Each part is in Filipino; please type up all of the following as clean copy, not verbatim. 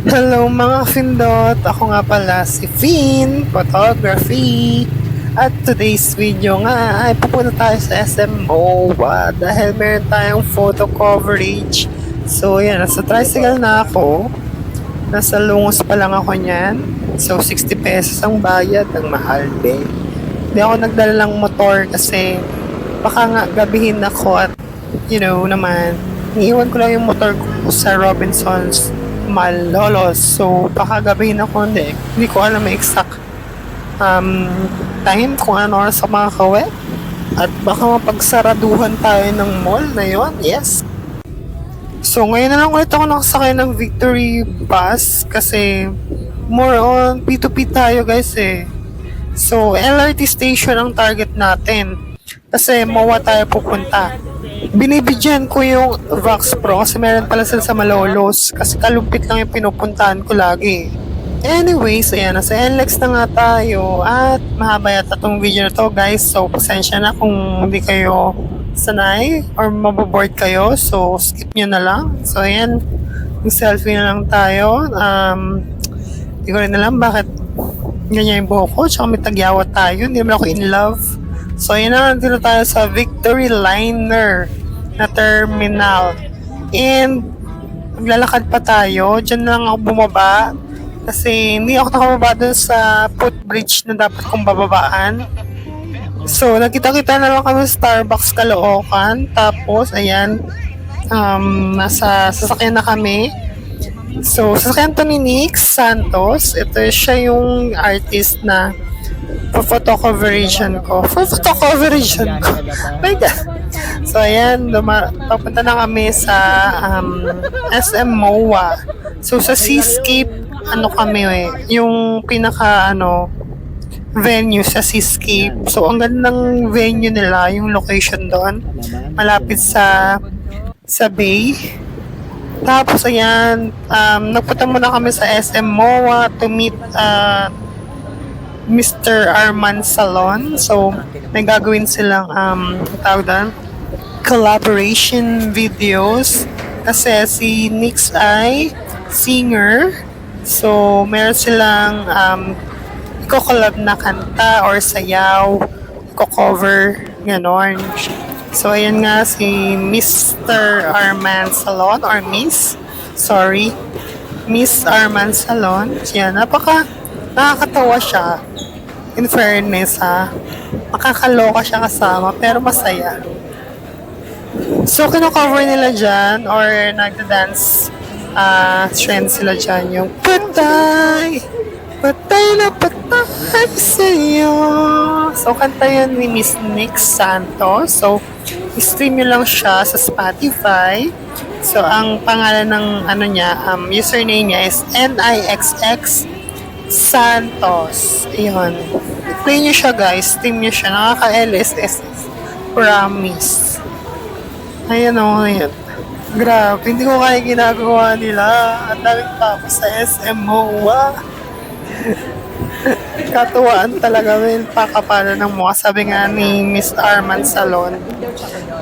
Hello mga Findot! Ako nga pala si Fin Photography. At today's video nga ay pupunta tayo sa SM MOA dahil meron tayong photo coverage. So yan, nasa tricycle na ako. Nasa lungos pa lang ako niyan. So 60 pesos ang bayad, ang mahal din. Hindi ako nagdala ng motor kasi baka nga gabihin ako at naman, iiwan ko lang yung motor ko sa Robinsons Malolos. So, baka gabihin ako, hindi ko alam may exact time kung ano oras ako makakauwi. At baka mapagsaraduhan tayo ng mall na yon. Yes. So, ngayon na lang ulit ako nakasakay ng Victory Bus kasi more on P2P tayo guys eh. So, LRT station ang target natin kasi MOA tayo pupunta. Binibigyan ko yung Vox Pro kasi meron pala sila sa Malolos kasi kalumpit lang yung pinupuntahan ko lagi. Anyways, ayan, nasa NLEX na nga tayo at mahaba yata itong video na to guys. So, pasensya na kung hindi kayo sanay or maboboard kayo. So, skip nyo na lang. So, ayan, yung selfie na lang tayo. Hindi ko rin alam bakit ganyan yung buhok ko. Tsaka may tagyawat tayo. Hindi naman ako in love. So, yun na, nandito tayo sa Victory Liner na terminal. And, maglalakad pa tayo. Diyan lang ako bumaba. Kasi hindi ako nakababa dun sa footbridge na dapat kong bababaan. So, nakita-kita na lang kami sa Starbucks Caloocan. Tapos, ayan, nasa sasakyan na kami. So, sasakyan to ni Nick Santos. Ito siya yung artist na photo coverage ko. Photo coverage ko. My God. So, ayan, papunta na kami sa SM MOA. So, sa Seascape, yung pinaka, venue sa Seascape. So, ang gandang venue nila, yung location doon. Malapit sa Bay. Tapos, ayan, nagpunta muna kami sa SM MOA to meet Mr. Arman Salon. So, may gagawin silang tawag doon, collaboration videos. Kasi si Nix ay singer. So, meron silang i-collab na kanta or sayaw, i-cover, ganon. So, ayan nga si Mr. Arman Salon or Miss. Sorry. Miss Arman Salon. Yan, nakakatawa siya. In fairness makakaloka siya kasama pero masaya. So kino-cover nila dyan or nagda-dance trend sila dyan yung patay na patay sa'yo. So kanta yun ni Miss Nick Santos. So stream nyo lang siya sa Spotify. So ang pangalan ng username niya is NIXX Santos. Ayun. Play nyo siya guys. Stream nyo siya. Nakaka-LSS. Promise. Ayan o. Ayan. Grabe. Hindi ko kaya ginagawa nila. Ang daming tao sa SM MOA. Katuwaan talaga. Pakapala ng mukha. Sabi nga ni Miss Arman Salon,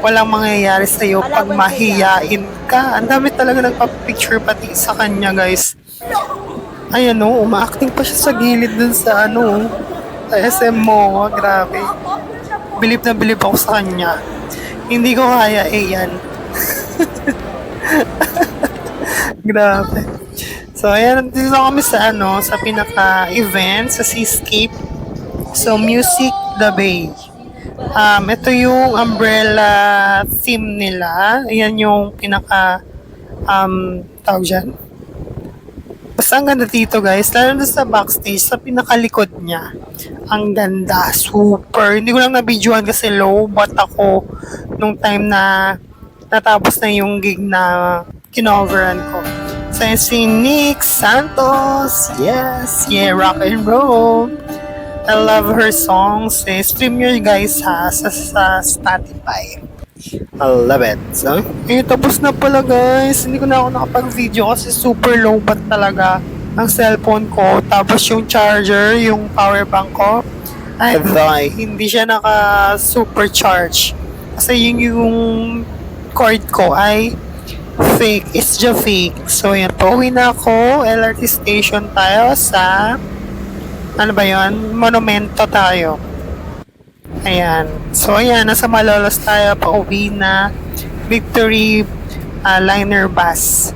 walang mangyayari sa'yo pag mahiyain ka. Ang dami talaga nagpa-picture pati sa kanya guys. Ayan uma-acting pa siya sa gilid dun sa sa SM MOA. Grabe. Bilib na bilib ako sa kanya. Hindi ko kaya yan. Grabe. So, ayan, dito kami sa sa pinaka-event, sa Seascape. So, Music the Bay. Ito yung umbrella theme nila. Ayan yung pinaka, tawag dyan. Basta ang ganda dito guys, lalo na sa backstage, sa pinakalikod niya. Ang ganda, super. Hindi ko lang na-videoan kasi low, but ako, nung time na natapos na yung gig na kinoveran ko. So, si Nick Santos, yes, yeah, rock and roll. I love her songs. Stream nyo guys sa Spotify. I love it. So, tapos na pala guys. Hindi ko na ako nakapag-video kasi super low bat talaga ang cellphone ko. Tapos yung charger, yung power bank ko, hindi siya naka-super charge. Kasi yung cord ko ay Fake is the fake. So, yan. Pauwi na ako. LRT station tayo sa... Ano ba yon? Monumento tayo. Ayan. So, ayan. Nasa Malolos tayo. Pauwi na. Victory liner bus.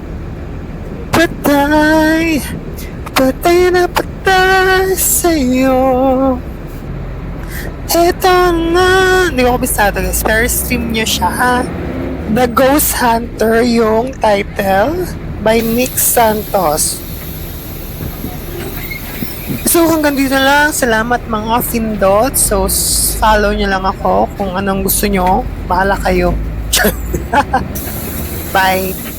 Patay. Patay na patay sa'yo. Eto na. Hindi ko kabisado guys. Pero stream nyo siya ha. The Ghost Hunter yung title by Nick Santos. So hanggang dito lang. Salamat mga Findot. So follow nyo lang ako kung anong gusto nyo. Bahala kayo. Bye.